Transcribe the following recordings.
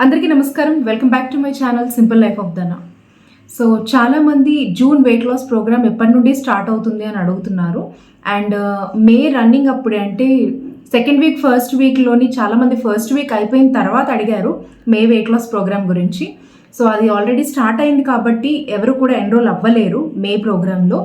అందరికీ నమస్కారం. Welcome back to my channel simple life of ధన. సో చాలామంది జూన్ వెయిట్ లాస్ ప్రోగ్రామ్ ఎప్పటి నుండి స్టార్ట్ అవుతుంది అని అడుగుతున్నారు. అండ్ మే రన్నింగ్ అప్పుడే అంటే సెకండ్ వీక్ ఫస్ట్ వీక్లోని చాలామంది ఫస్ట్ వీక్ అయిపోయిన తర్వాత అడిగారు మే వెయిట్ లాస్ ప్రోగ్రామ్ గురించి. సో అది ఆల్రెడీ స్టార్ట్ అయింది కాబట్టి ఎవరు కూడా ఎన్రోల్ అవ్వలేరు మే ప్రోగ్రాంలో.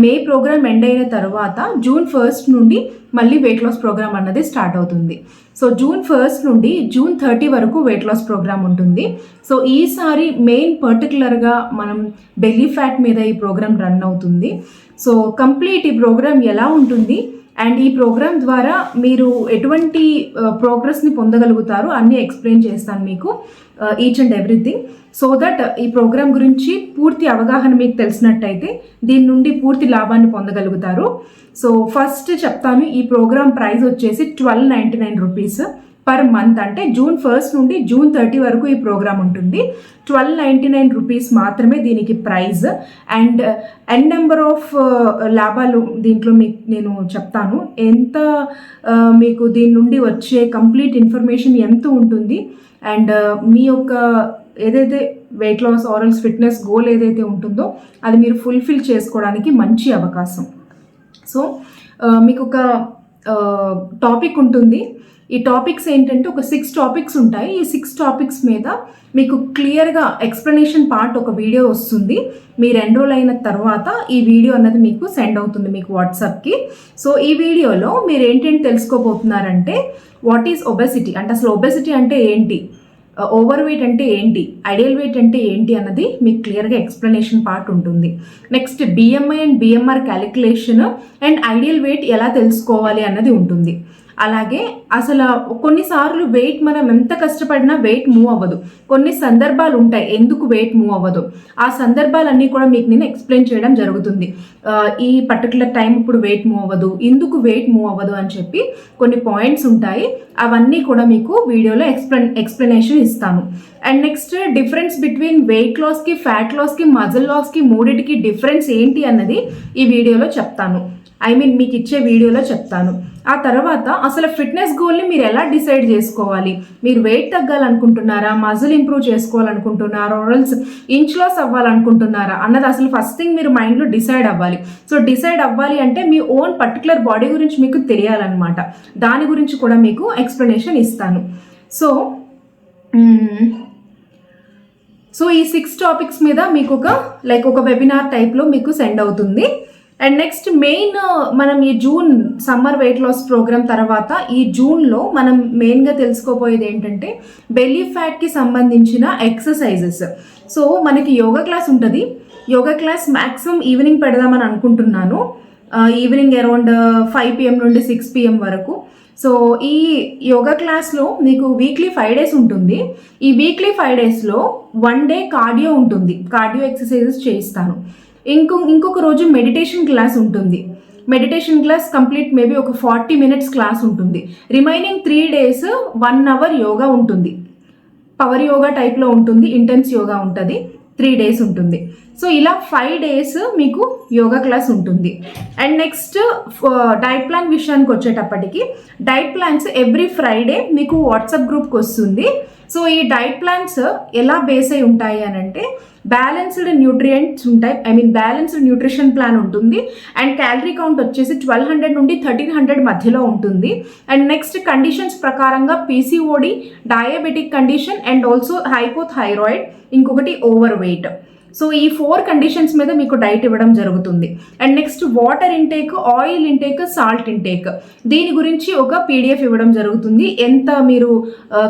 మే ప్రోగ్రామ్ ఎండ్ అయిన తర్వాత జూన్ 1 నుండి మళ్ళీ వెయిట్ లాస్ ప్రోగ్రామ్ అన్నది స్టార్ట్ అవుతుంది. సో జూన్ 1 నుండి జూన్ 30 వరకు వెయిట్ లాస్ ప్రోగ్రామ్ ఉంటుంది. సో ఈసారి మెయిన్ పర్టికులర్గా మనం బెల్లీ ఫ్యాట్ మీద ఈ ప్రోగ్రామ్ రన్ అవుతుంది. సో కంప్లీట్ ఈ ప్రోగ్రామ్ ఎలా ఉంటుంది అండ్ ఈ ప్రోగ్రామ్ ద్వారా మీరు ఎటువంటి ప్రోగ్రెస్ని పొందగలుగుతారు అన్నీ ఎక్స్ప్లెయిన్ చేస్తాను మీకు each and everything. So that ఈ ప్రోగ్రామ్ గురించి పూర్తి అవగాహన మీకు తెలిసినట్టయితే దీని నుండి పూర్తి లాభాన్ని పొందగలుగుతారు. సో ఫస్ట్ చెప్తాను, ఈ ప్రోగ్రామ్ ప్రైస్ వచ్చేసి 1299 రూపీస్ పర్ మంత్. అంటే జూన్ 1 నుండి జూన్ 30 వరకు ఈ ప్రోగ్రామ్ ఉంటుంది. 1299 రూపీస్ మాత్రమే దీనికి ప్రైస్. అండ్ నెంబర్ ఆఫ్ లాభాలు దీంట్లో మీకు నేను చెప్తాను. ఎంత మీకు దీని నుండి వచ్చే కంప్లీట్ ఇన్ఫర్మేషన్ ఎంత ఉంటుంది అండ్ మీ యొక్క ఏదైతే వెయిట్ లాస్ ఆరల్స్ ఫిట్నెస్ గోల్ ఏదైతే ఉంటుందో అది మీరు ఫుల్ఫిల్ చేసుకోవడానికి మంచి అవకాశం. సో మీకు ఒక టాపిక్ ఉంటుంది. ఈ టాపిక్స్ ఏంటంటే ఒక 6 టాపిక్స్ ఉంటాయి. ఈ 6 టాపిక్స్ మీద మీకు క్లియర్గా ఎక్స్ప్లెనేషన్ పార్ట్ ఒక వీడియో వస్తుంది. మీరు ఎన్రోల్ అయిన తర్వాత ఈ వీడియో అన్నది మీకు సెండ్ అవుతుంది మీకు వాట్సాప్కి. సో ఈ వీడియోలో మీరు ఏంటంటే తెలుసుకోబోతున్నారంటే వాట్ ఈజ్ ఒబెసిటీ, అంటే అసలు ఒబెసిటీ అంటే ఏంటి, ఓవర్ వెయిట్ అంటే ఏంటి, ఐడియల్ వెయిట్ అంటే ఏంటి అన్నది మీకు క్లియర్గా ఎక్స్ప్లెనేషన్ పార్ట్ ఉంటుంది. Next BMI and BMR calculation and ideal weight ఎలా తెలుసుకోవాలి అన్నది ఉంటుంది. అలాగే అసలు కొన్నిసార్లు వెయిట్ మనం ఎంత కష్టపడినా వెయిట్ మూవ్ అవ్వదు. కొన్ని సందర్భాలు ఉంటాయి ఎందుకు వెయిట్ మూవ్ అవ్వదు. ఆ సందర్భాలన్నీ కూడా మీకు నేను ఎక్స్ప్లెయిన్ చేయడం జరుగుతుంది. ఈ పర్టికులర్ టైం ఇప్పుడు వెయిట్ మూవ్ అవ్వదు, ఎందుకు వెయిట్ మూవ్ అవ్వదు అని చెప్పి కొన్ని పాయింట్స్ ఉంటాయి. అవన్నీ కూడా మీకు వీడియోలో ఎక్స్ప్లెనేషన్ ఇస్తాను. And next difference between weight లాస్కి, ఫ్యాట్ లాస్కి, మజిల్ లాస్కి మూడిటికి డిఫరెన్స్ ఏంటి అన్నది ఈ వీడియోలో చెప్తాను. మీకు ఇచ్చే వీడియోలో చెప్తాను. ఆ తర్వాత అసలు ఫిట్నెస్ గోల్ని మీరు ఎలా డిసైడ్ చేసుకోవాలి, మీరు వెయిట్ తగ్గాలనుకుంటున్నారా, మజిల్ ఇంప్రూవ్ చేసుకోవాలనుకుంటున్నారా, ఆరల్స్ ఇంచ్ లాస్ అవ్వాలనుకుంటున్నారా అన్నది అసలు ఫస్ట్ థింగ్ మీరు మైండ్లో డిసైడ్ అవ్వాలి. సో డిసైడ్ అవ్వాలి అంటే మీ ఓన్ పర్టికులర్ బాడీ గురించి మీకు తెలియాలన్నమాట. దాని గురించి కూడా మీకు ఎక్స్ప్లెనేషన్ ఇస్తాను. సో ఈ 6 టాపిక్స్ మీద మీకు ఒక వెబినార్ టైప్లో మీకు సెండ్ అవుతుంది. అండ్ నెక్స్ట్ మెయిన్ మనం ఈ June summer weight loss program తర్వాత ఈ జూన్లో మనం మెయిన్గా తెలుసుకోబోయేది ఏంటంటే బెల్లీ ఫ్యాట్కి సంబంధించిన ఎక్సర్సైజెస్. సో మనకి యోగా క్లాస్ ఉంటుంది. యోగా క్లాస్ మ్యాక్సిమం ఈవినింగ్ పెడదామని అనుకుంటున్నాను. ఈవినింగ్ అరౌండ్ 5 PM నుండి 6 PM వరకు. సో ఈ యోగా క్లాస్లో మీకు వీక్లీ 5 days ఉంటుంది. ఈ వీక్లీ 5 daysలో 1 day కార్డియో ఉంటుంది. కార్డియో ఎక్సర్సైజెస్ చేయిస్తాను. ఇంకొక రోజు మెడిటేషన్ క్లాస్ ఉంటుంది. మెడిటేషన్ క్లాస్ కంప్లీట్ మేబీ ఒక 40 minutes క్లాస్ ఉంటుంది. రిమైనింగ్ 3 days 1 hour యోగా ఉంటుంది. పవర్ యోగా టైప్లో ఉంటుంది, ఇంటెన్స్ యోగా ఉంటుంది. 3 days ఉంటుంది. సో ఇలా 5 days మీకు యోగా క్లాస్ ఉంటుంది. అండ్ నెక్స్ట్ డైట్ ప్లాన్ విషయానికి వచ్చేటప్పటికి డైట్ ప్లాన్స్ ఎవ్రీ ఫ్రైడే మీకు వాట్సాప్ గ్రూప్కి వస్తుంది. సో ఈ డైట్ ప్లాన్స్ ఎలా బేస్ అయి ఉంటాయి అని అంటే బ్యాలెన్స్డ్ న్యూట్రియంట్స్ ఉంటాయి. బ్యాలెన్స్డ్ న్యూట్రిషన్ ప్లాన్ ఉంటుంది. అండ్ క్యాలరీ కౌంట్ వచ్చేసి 1200 నుండి 1300 మధ్యలో ఉంటుంది. అండ్ నెక్స్ట్ కండిషన్స్ ప్రకారంగా PCOD, diabetic condition and also hypothyroid, ఇంకొకటి ఓవర్ వెయిట్. సో ఈ 4 కండిషన్స్ మీద మీకు డైట్ ఇవ్వడం జరుగుతుంది. And next water intake, oil intake, salt intake, దీని గురించి ఒక పీడిఎఫ్ ఇవ్వడం జరుగుతుంది. ఎంత మీరు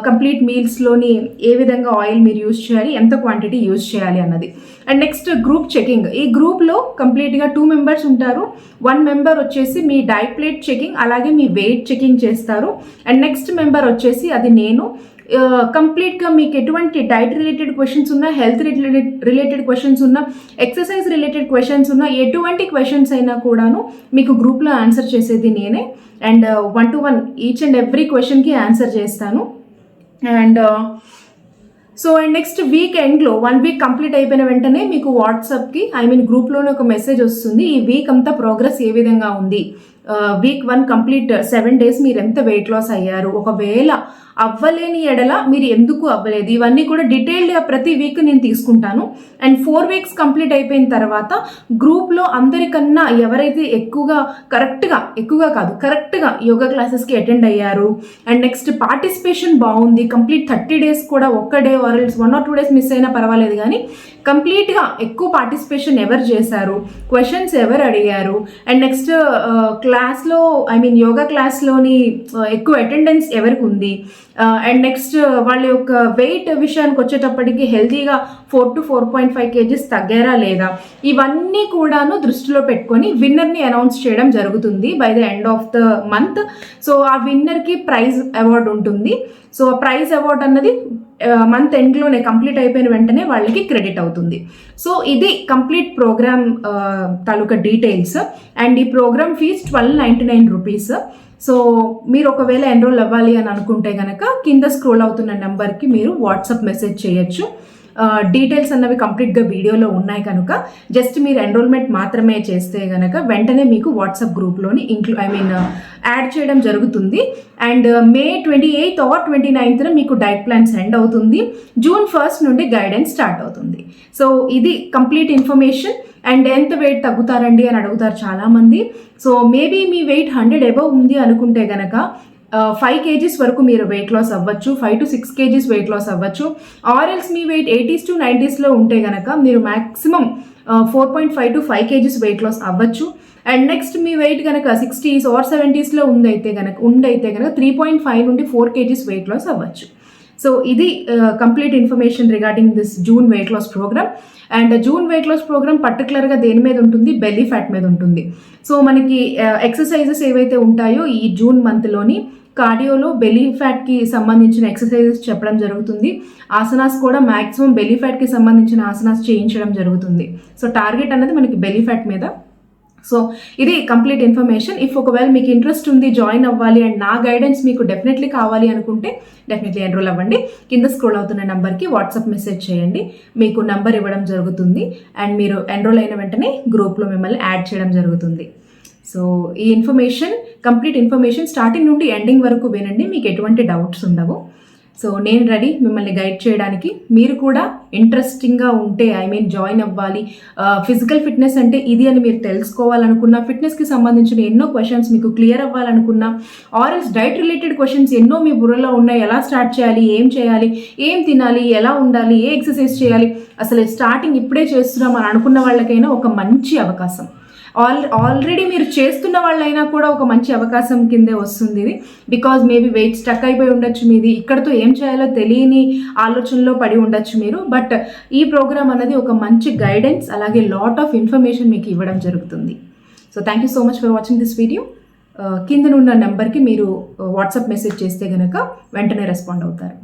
కంప్లీట్ మీల్స్లోని ఏ విధంగా ఆయిల్ మీరు యూజ్ చేయాలి, ఎంత క్వాంటిటీ యూజ్ చేయాలి అన్నది. And next group checking. ఈ గ్రూప్లో కంప్లీట్గా 2 members ఉంటారు. 1 member వచ్చేసి మీ డైట్ ప్లేట్ చెకింగ్ అలాగే మీ వెయిట్ చెకింగ్ చేస్తారు. అండ్ నెక్స్ట్ మెంబర్ వచ్చేసి అది నేను కంప్లీట్గా మీకు ఎటువంటి డైట్ రిలేటెడ్ క్వశ్చన్స్ ఉన్నా, హెల్త్ రిలేటెడ్ క్వశ్చన్స్ ఉన్నా, ఎక్సర్సైజ్ రిలేటెడ్ క్వశ్చన్స్ ఉన్నా, ఎటువంటి క్వశ్చన్స్ అయినా కూడాను మీకు గ్రూప్లో ఆన్సర్ చేసేది నేనే. And 1-to-1 each and every క్వశ్చన్కి ఆన్సర్ చేస్తాను. అండ్ నెక్స్ట్ వీక్ ఎండ్లో 1 week కంప్లీట్ అయిపోయిన వెంటనే మీకు వాట్సాప్కి గ్రూప్లోనే ఒక మెసేజ్ వస్తుంది. ఈ వీక్ అంతా ప్రోగ్రెస్ ఏ విధంగా ఉంది వీక్ 1 కంప్లీట్ 7 days మీరు ఎంత వెయిట్ లాస్ అయ్యారు, ఒకవేళ అవ్వలేని ఎడల మీరు ఎందుకు అవ్వలేదు, ఇవన్నీ కూడా డీటెయిల్డ్గా ప్రతి వీక్ నేను తీసుకుంటాను. అండ్ 4 weeks కంప్లీట్ అయిపోయిన తర్వాత గ్రూప్లో అందరికన్నా ఎవరైతే కరెక్ట్గా యోగా క్లాసెస్కి అటెండ్ అయ్యారు అండ్ నెక్స్ట్ పార్టిసిపేషన్ బాగుంది, కంప్లీట్ 30 days కూడా ఒక్క డే ఆర్ఎల్స్ 1 or 2 days మిస్ అయినా పర్వాలేదు, కానీ కంప్లీట్గా ఎక్కువ పార్టిసిపేషన్ ఎవరు చేశారు, క్వశ్చన్స్ ఎవరు అడిగారు అండ్ నెక్స్ట్ క్లాస్లో యోగా క్లాస్లోని ఎక్కువ అటెండెన్స్ ఎవరికి ఉంది అండ్ నెక్స్ట్ వాళ్ళ యొక్క వెయిట్ విషయానికి వచ్చేటప్పటికి హెల్తీగా 4 to 4.5 kgs తగ్గారా లేదా, ఇవన్నీ కూడాను దృష్టిలో పెట్టుకొని విన్నర్ని అనౌన్స్ చేయడం జరుగుతుంది by the end of the month. So ఆ విన్నర్కి ప్రైజ్ అవార్డు ఉంటుంది. సో ప్రైజ్ అవార్డు అన్నది మంత్ ఎండ్లోనే కంప్లీట్ అయిపోయిన వెంటనే వాళ్ళకి క్రెడిట్ అవుతుంది. సో ఇది కంప్లీట్ ప్రోగ్రామ్ తాలూకా డీటెయిల్స్. అండ్ ఈ ప్రోగ్రామ్ ఫీజ్ 1299 rupees. సో మీరు ఒకవేళ ఎన్రోల్ అవ్వాలి అని అనుకుంటే కనుక కింద స్క్రోల్ అవుతున్న నెంబర్కి మీరు వాట్సాప్ మెసేజ్ చేయొచ్చు. డీటెయిల్స్ అన్నవి కంప్లీట్గా వీడియోలో ఉన్నాయి కనుక జస్ట్ మీరు ఎన్రోల్మెంట్ మాత్రమే చేస్తే కనుక వెంటనే మీకు వాట్సాప్ గ్రూప్లోని యాడ్ చేయడం జరుగుతుంది. And May 28th or 29th మీకు డైట్ ప్లాన్ సెండ్ అవుతుంది. June 1st నుండి గైడెన్స్ స్టార్ట్ అవుతుంది. సో ఇది కంప్లీట్ ఇన్ఫర్మేషన్. అండ్ ఎంత వెయిట్ తగ్గుతారండి అని అడుగుతారు చాలామంది. సో మేబీ మీ వెయిట్ 100 above ఉంది అనుకుంటే కనుక 5 kgs వరకు మీరు వెయిట్ లాస్ అవ్వచ్చు, 5 to 6 kgs వెయిట్ లాస్ అవ్వచ్చు. ఆర్ఎల్స్ మీ వెయిట్ 80s to 90s ఉంటే కనుక మీరు maximum 4.5 to 5 kgs weight loss అవ్వచ్చు. అండ్ నెక్స్ట్ మీ వెయిట్ కనుక 60s or 70s ఉండైతే కనుక 3.5 నుండి 4 kgs వెయిట్ లాస్ అవ్వచ్చు. సో ఇది complete information regarding this June weight loss program. And June weight loss program పర్టికులర్గా దేని మీద ఉంటుంది, బెల్లీ ఫ్యాట్ మీద ఉంటుంది. సో మనకి ఎక్సర్సైజెస్ ఏవైతే ఉంటాయో ఈ జూన్ మంత్లోని కార్డియోలో బెల్లీ ఫ్యాట్కి సంబంధించిన ఎక్సర్సైజెస్ చెప్పడం జరుగుతుంది. ఆసనాస్ కూడా మ్యాక్సిమం బెల్లీ ఫ్యాట్కి సంబంధించిన ఆసనాస్ చేయించడం జరుగుతుంది. సో టార్గెట్ అనేది మనకి బెల్లీ ఫ్యాట్ మీద. సో ఇది కంప్లీట్ ఇన్ఫర్మేషన్. ఒకవేళ మీకు ఇంట్రెస్ట్ ఉంది జాయిన్ అవ్వాలి అండ్ నా గైడెన్స్ మీకు డెఫినెట్లీ కావాలి అనుకుంటే డెఫినెట్లీ ఎన్రోల్ అవ్వండి. కింద స్క్రోల్ అవుతున్న నెంబర్కి వాట్సాప్ మెసేజ్ చేయండి, మీకు నంబర్ ఇవ్వడం జరుగుతుంది. అండ్ మీరు ఎన్రోల్ అయిన వెంటనే గ్రూప్లో మిమ్మల్ని యాడ్ చేయడం జరుగుతుంది. సో ఈ ఇన్ఫర్మేషన్ కంప్లీట్ ఇన్ఫర్మేషన్ స్టార్టింగ్ నుండి ఎండింగ్ వరకు వినండి, మీకు ఎటువంటి డౌట్స్ ఉండవు. సో నేను రెడీ మిమ్మల్ని గైడ్ చేయడానికి. మీరు కూడా ఇంట్రెస్టింగ్గా ఉంటే జాయిన్ అవ్వాలి, ఫిజికల్ ఫిట్నెస్ అంటే ఇది అని మీరు తెలుసుకోవాలనుకున్నా, ఫిట్నెస్కి సంబంధించిన ఎన్నో క్వశ్చన్స్ మీకు క్లియర్ అవ్వాలనుకున్నా, ఆర్ఎల్స్ డైట్ రిలేటెడ్ క్వశ్చన్స్ ఎన్నో మీ బుర్రలో ఉన్నాయి, ఎలా స్టార్ట్ చేయాలి, ఏం తినాలి, ఎలా ఉండాలి, ఏ ఎక్సర్సైజ్ చేయాలి, అసలు స్టార్టింగ్ ఇప్పుడే చేస్తున్నాం అని అనుకున్న వాళ్ళకైనా ఒక మంచి అవకాశం. ఆల్రెడీ మీరు చేస్తున్న వాళ్ళైనా కూడా ఒక మంచి అవకాశం కిందే వస్తుంది ఇది. బికాజ్ మేబీ వెయిట్ స్టక్ అయిపోయి ఉండొచ్చు, మీది ఇక్కడతో ఏం చేయాలో తెలియని ఆలోచనలో పడి ఉండొచ్చు మీరు. బట్ ఈ ప్రోగ్రామ్ అనేది ఒక మంచి గైడెన్స్ అలాగే లాట్ ఆఫ్ ఇన్ఫర్మేషన్ మీకు ఇవ్వడం జరుగుతుంది. So thank you so much for watching this video. కిందనున్న నెంబర్కి మీరు వాట్సాప్ మెసేజ్ చేస్తే కనుక వెంటనే రెస్పాండ్ అవుతారు.